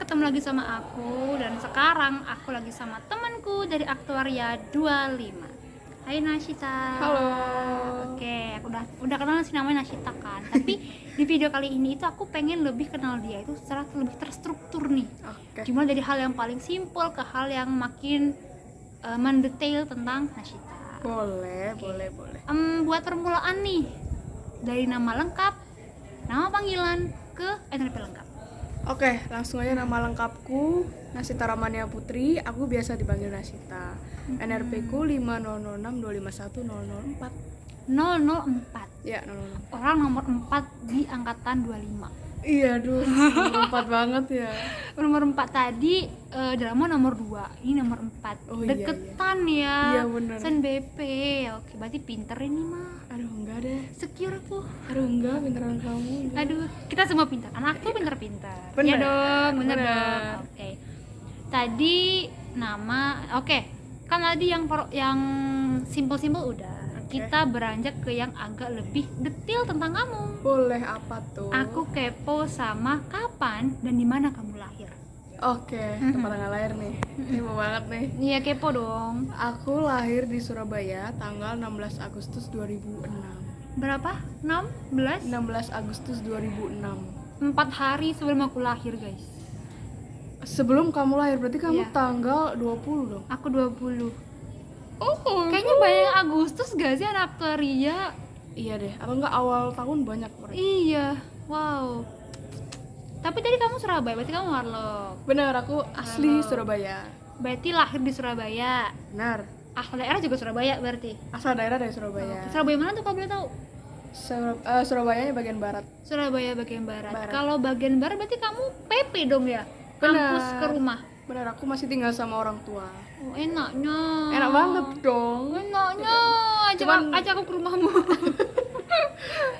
ketemu lagi sama aku. Dan sekarang aku lagi sama temanku dari Aktuaria 25. Hai Nashita. Halo. Oke, aku udah kenal sih namanya Nashita kan. Tapi di video kali ini itu aku pengen lebih kenal dia itu secara lebih terstruktur nih. Oke. Cuma dari hal yang paling simpel ke hal yang makin mendetail tentang Nashita. Boleh. Buat permulaan nih, dari nama lengkap, nama panggilan ke NRP lengkap. Oke, langsung aja nama lengkapku Nashita Ramania Putri. Aku biasa dipanggil Nashita. NRP ku 50062510004. 004. Ya, 006. Orang nomor 4 di angkatan 25. Iya, aduh, 04 banget ya. Nomor 4 tadi drama nomor 2. Ini nomor 4. Oh, iya, Deketan ya. Iya, bener. Sen BP. Oke, berarti pinter ini mah. Aduh, enggak deh. Secure aku. Aduh, enggak, pinteran kamu. Enggak. Aduh, kita semua pintar. Anak tuh pintar-pintar. Bener. Iya dong, bener Bener. dong. Oke. Tadi nama, oke. Kan tadi yang simpel-simpel udah. Oke. Kita beranjak ke yang agak lebih detail tentang kamu. Boleh, apa tuh? Aku kepo sama kapan dan di mana kamu lahir. Oke, tempat tanggal lahir nih. Kepo banget nih. Iya, kepo dong. Aku lahir di Surabaya tanggal 16 Agustus 2006. Berapa? 16? 16 Agustus 2006. 4 hari sebelum aku lahir, guys. Sebelum kamu lahir, berarti kamu Iya. tanggal 20 dong? Aku 20. Oh, Kayaknya banyak yang Agustus gak sih anak Aktuaria? iya deh, atau enggak awal tahun banyak mereka. Iya, wow. Tapi tadi kamu Surabaya, berarti kamu Warlock. Benar, aku asli Halo. Surabaya. Berarti lahir di Surabaya. Benar, Asal daerah juga Surabaya berarti. asal daerah dari Surabaya. Surabaya mana tuh kalau boleh tahu? Surabaya bagian barat. Surabaya bagian barat. Barat. Kalau bagian barat berarti kamu PP dong ya? Benar. Kampus ke rumah. Benar, aku masih tinggal sama orang tua. Oh, enaknya. Enak banget dong. Enaknya. Cuman- Ajak aku ke rumahmu.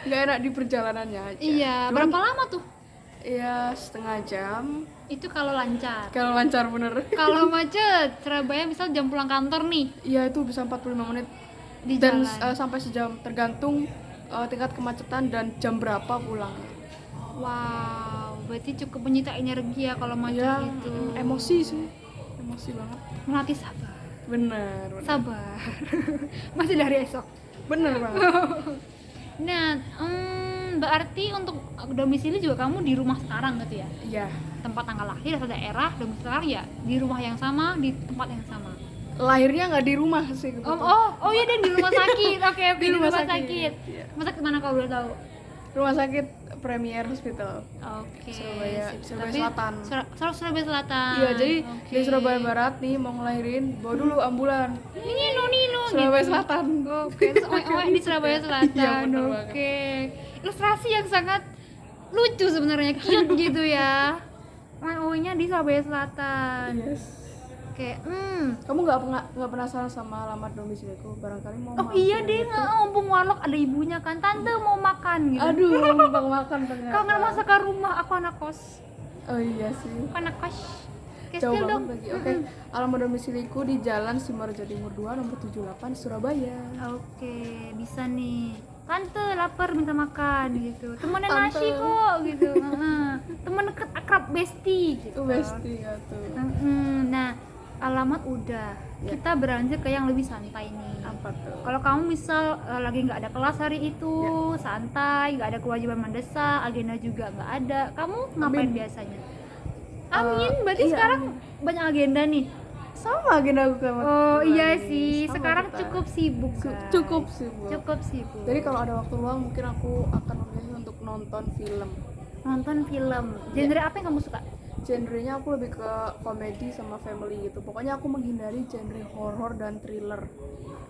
Nggak enak di perjalanannya aja. Iya, Cuman, berapa lama tuh? Iya, setengah jam. Itu kalau lancar. Kalau lancar bener. Kalau macet, Surabaya misal jam pulang kantor nih Iya, itu bisa 45 menit. di Dan jalan. sampai sejam, tergantung tingkat kemacetan dan jam berapa pulangnya. Wow, berarti cukup menyita energi ya kalau macet Ya, gitu. emosi sih, emosi banget. Melatih sabar. Bener. Sabar. Masih dari esok. Bener banget. Nah, berarti untuk domisili juga kamu di rumah sekarang gitu ya? Iya, Tempat tanggal lahir atau daerah, domisili sekarang ya di rumah yang sama, di tempat yang sama. lahirnya nggak di rumah sih. Oh iya deh, di rumah sakit. Oke, Di di rumah rumah sakit. sakit. Iya. Rumah sakit mana kalau boleh tahu? Rumah sakit Premier Hospital. Oke. Surabaya sip. Surabaya Tapi Selatan. Surabaya Selatan. Iya, jadi Oke. di Surabaya Barat nih mau ngelahirin, bawa dulu ambulan. Nino Surabaya gitu. Selatan. Oke, terus di Surabaya Selatan. Iya, bener banget. Oke. Ilustrasi yang sangat lucu sebenarnya, cute gitu ya. OE-nya di Surabaya Selatan. Yes. Oke, Kamu nggak penasaran sama alamat domisiliku? Barangkali mau Oh mampir iya deh, gitu. mumpung Warlock ada ibunya kan, tante mau makan gitu. Aduh, numpang makan ternyata. Kau nggak masuk ke rumah, aku anak kos. Oh iya sih. Aku anak kos. Oke, Jauh spill banget dong. lagi. Oke, alamat domisiliku di Jalan Simarjo Timur 2 nomor 78 Surabaya. Oke, bisa nih. Tante lapar minta makan gitu. Temenin Tante. nasi kok gitu. Temen deket akrab bestie gitu. Besti ya tuh. Nah, alamat udah. Ya. Kita beranjak ke yang lebih santai nih. Apa tuh? Kalau kamu misal lagi nggak ada kelas hari itu, santai, nggak ada kewajiban mendesak, agenda juga nggak ada, kamu ngapain Amin. biasanya? Amin, berarti iya, sekarang amin. banyak agenda nih. Sama agenda aku sama Oh bulan iya ini. sih, Sama sekarang kita. cukup sibuk guys. Cukup sibuk. Cukup sibuk. Jadi kalau ada waktu luang mungkin aku akan memilih untuk nonton film. Nonton film, genre apa yang kamu suka? Genrenya aku lebih ke komedi sama family gitu. Pokoknya aku menghindari genre horor dan thriller.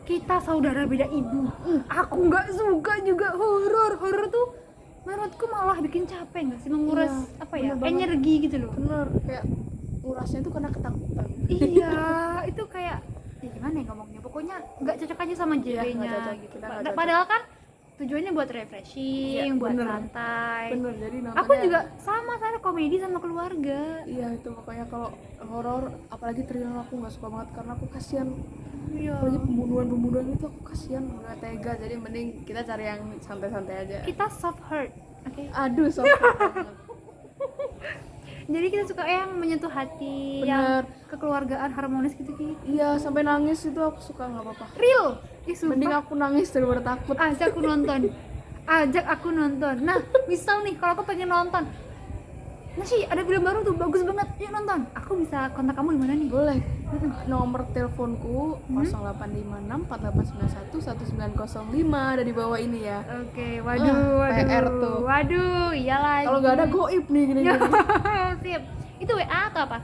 Kita saudara beda ibu. Aku nggak suka juga horor. Horor tuh menurutku malah bikin capek nggak sih, menguras Iya, apa ya, bener banget. energi gitu loh. Bener, kayak ngurasnya itu karena ketakutan. Iya, itu kayak ya gimana ya ngomongnya, pokoknya nggak cocok aja sama Iya, nggak genrenya cocok. gitu. Kita nggak cocok. Padahal kan tujuannya buat refreshing, Iya, buat bener. santai. Bener, jadi nontonnya Aku juga sama, saya komedi sama keluarga. Iya, itu makanya kalau horor apalagi thriller aku nggak suka banget karena aku kasihan. Iya. Apalagi pembunuhan itu aku kasihan, nggak tega. Jadi mending kita cari yang santai-santai aja. Kita soft heart, oke? Aduh, sobat. Jadi kita suka yang menyentuh hati, Bener. yang kekeluargaan harmonis gitu. Iya, sampai nangis itu aku suka, nggak apa-apa. Real. Ih, Mending sumpah. aku nangis daripada takut. Ajak aku nonton. Ajak aku nonton. Nah, misal nih kalau aku pengen nonton. Nah sih, ada film baru tuh bagus banget. Yuk nonton. Aku bisa kontak kamu di mana nih? Boleh. Mm-mm. Nomor teleponku 0856 1491 1905 ada di bawah ini ya. Oke, waduh, PR tuh. Waduh, iya lagi. Kalau nggak ada goib nih gini. Sip. Itu WA atau apa?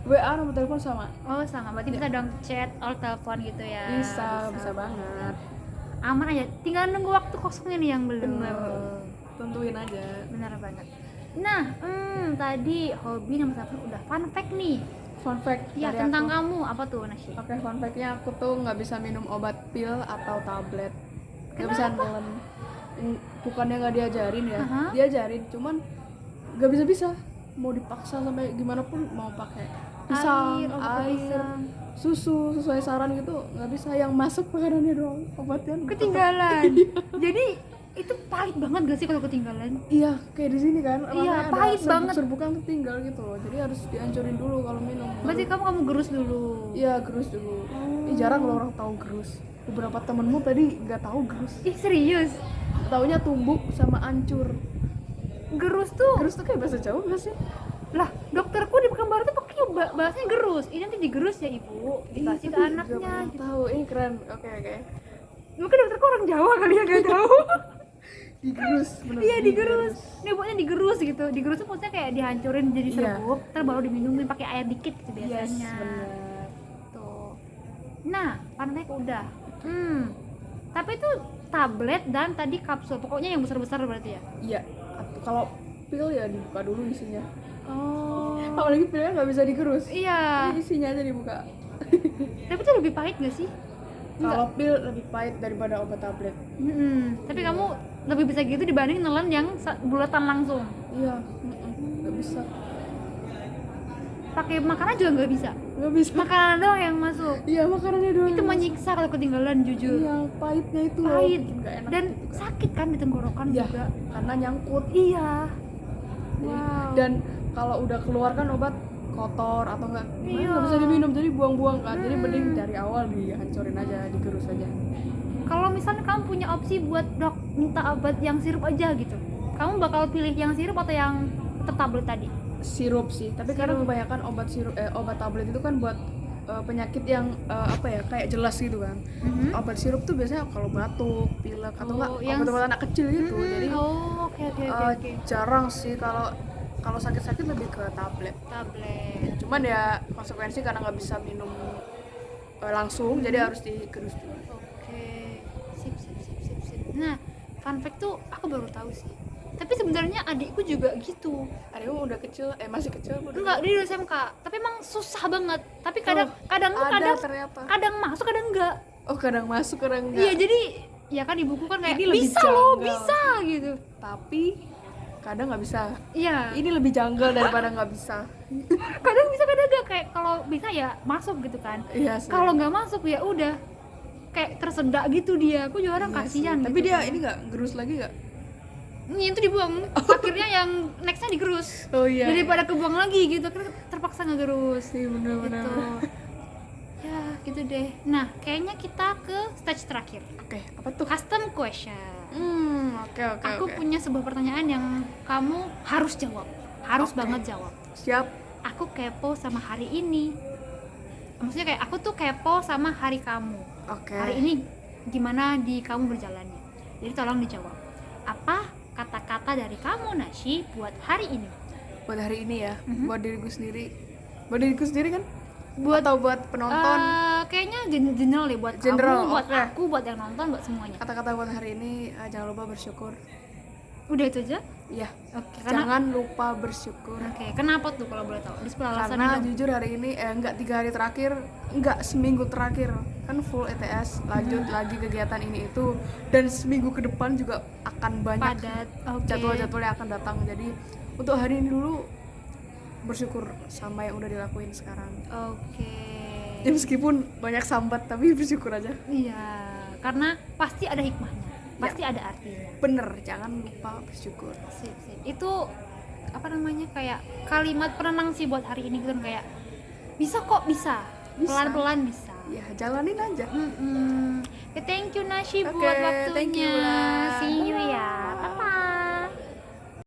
WA nomor telepon sama. Oh, sama. Berarti bisa dong chat atau telepon gitu ya. Bisa banget. Aman aja. Tinggal nunggu waktu kosongnya nih yang belum. Bener. Tentuin aja. Benar banget. Nah, tadi hobi nomor 1 udah. Fun fact nih. Fun fact Ya, dari tentang aku. kamu apa tuh, Nasyi? Oke, fun fact-nya aku tuh nggak bisa minum obat pil atau tablet. Nggak bisa nelen. Bukannya nggak diajarin ya, Aha. diajarin, cuman nggak bisa. Mau dipaksa sampai gimana pun mau pakai pisang, obat air, pisang. susu sesuai saran gitu nggak bisa. Yang masuk makanannya doang, obatnya Ketinggalan. Jadi itu pahit banget gak sih kalau ketinggalan? Iya, kayak di sini kan. Iya, ada pahit banget. serbuk yang ketinggal gitu loh. Jadi harus dihancurin dulu kalau minum. Berarti kamu gerus dulu. Iya, gerus dulu. Jarang kalau orang tahu gerus. Beberapa temenmu tadi nggak tahu gerus. Ih, serius? Taunya tumbuk sama ancur. Gerus tuh. Gerus tuh kayak bahasa Jawa nggak sih? Lah, dokterku di Pekanbaru tuh pakai bahasanya gerus. Ini nanti digerus ya, Ibu. Dikasih ke Tapi nggak anaknya. pernah Gitu. tahu. Ini keren. Oke. Mungkin dokterku orang Jawa kali ya, gak tahu. Digerus, bener. Iya, digerus. Nih buatnya digerus gitu. Digerus tuh maksudnya kayak dihancurin jadi Iya. serbuk, terus baru diminumin pakai air dikit gitu Yes, biasanya. bener. Tuh. Nah, pantai udah. Tapi itu tablet dan tadi kapsul. Pokoknya yang besar-besar berarti ya. Iya. Kalau pil ya dibuka dulu isinya. Oh. Apalagi pilnya nggak bisa digerus. Iya. Jadi isinya aja dibuka. Tapi itu lebih pahit gak sih? Kalau pil lebih pahit daripada obat tablet. Tapi kamu lebih bisa gitu dibanding nelen yang bulatan langsung. Iya, nggak bisa. Pakai makanan juga nggak bisa. Nggak bisa. Makanan doang yang masuk. Iya, makanannya doang. Itu menyiksa kalau ketinggalan, jujur. Iya, pahitnya itu loh, Pahit bikin nggak enak dan gitu kan. sakit kan di tenggorokan Iya, juga. karena nyangkut. Iya. Jadi- Wow. Dan kalau udah keluar kan obat kotor atau nggak Iya. nggak bisa diminum, jadi buang-buang kan. Jadi mending dari awal dihancurin aja, digerus aja. Kalau misalnya kamu punya opsi buat dok minta obat yang sirup aja gitu, kamu bakal pilih yang sirup atau yang tetap tablet tadi? Sirup sih, tapi karena kebanyakan obat tablet itu kan buat penyakit yang apa ya, kayak jelas gitu kan. Obat sirup tuh biasanya kalau batuk, pilek atau enggak yang obat-obat anak kecil gitu. Jadi oke. jarang sih kalau sakit-sakit lebih ke tablet. Tablet. Cuman ya konsekuensi karena nggak bisa minum langsung, jadi harus digerus dulu. Oke. Sip. Nah, fun fact tuh aku baru tahu sih. Tapi sebenarnya adikku juga gitu. Adikmu udah kecil, masih kecil. Enggak, dia udah SMK. Tapi emang susah banget. Tapi kadang ada ternyata. kadang masuk, kadang enggak. Oh, kadang masuk, kadang enggak. Iya, jadi ya kan ibuku kan kayak Ini lebih bisa loh, janggal. bisa gitu. Tapi kadang nggak bisa. Iya. Ini lebih janggal daripada nggak bisa. Kadang bisa, kadang enggak. Kayak kalau bisa ya masuk gitu kan. Iya sih. Kalau nggak masuk ya udah kayak tersedak gitu dia. Aku juga orang Iya kasihan. sih. Tapi gitu dia kan. ini nggak gerus lagi nggak? Ini itu dibuang. Akhirnya yang nextnya digerus. Oh iya. Daripada kebuang lagi gitu, kan terpaksa ngegerus. Iya, bener-bener. Gitu. Ya gitu deh. Nah, kayaknya kita ke stage terakhir. Oke, apa tuh? Custom question. Oke. Aku punya sebuah pertanyaan yang kamu harus jawab. Harus Oke. banget jawab. Siap. Aku kepo sama hari ini. Maksudnya kayak aku tuh kepo sama hari kamu. Oke. Hari ini gimana di kamu berjalannya. Jadi tolong dijawab. Apa kata-kata dari kamu, Nasyi, buat hari ini? Buat hari ini ya, buat diriku sendiri. Buat diriku sendiri kan? Buat Atau buat penonton? kayaknya general deh, buat General, kamu, buat oke. aku, buat yang nonton, buat semuanya. Kata-kata buat hari ini, jangan lupa bersyukur. Udah itu aja? Iya. Oke, karena Jangan lupa bersyukur. oke, kenapa tuh kalau boleh tahu? Di 10 alasan Karena dong. jujur hari ini enggak 3 hari terakhir, enggak seminggu terakhir kan full ETS, lanjut lagi kegiatan ini itu, dan seminggu ke depan juga akan banyak Padat. Oke. jadwal-jadwal yang akan datang. Jadi untuk hari ini dulu bersyukur sama yang udah dilakuin sekarang. Oke. Ya meskipun banyak sambat tapi bersyukur aja. Iya, karena pasti ada hikmahnya. Pasti ada artinya. Bener, jangan lupa bersyukur. Sip. Itu apa namanya kayak kalimat penenang sih buat hari ini gitu kan, kayak bisa kok, bisa pelan-pelan bisa. Ya jalanin aja. Oke, thank you Nashi Oke, buat waktunya. thank you, Ulan.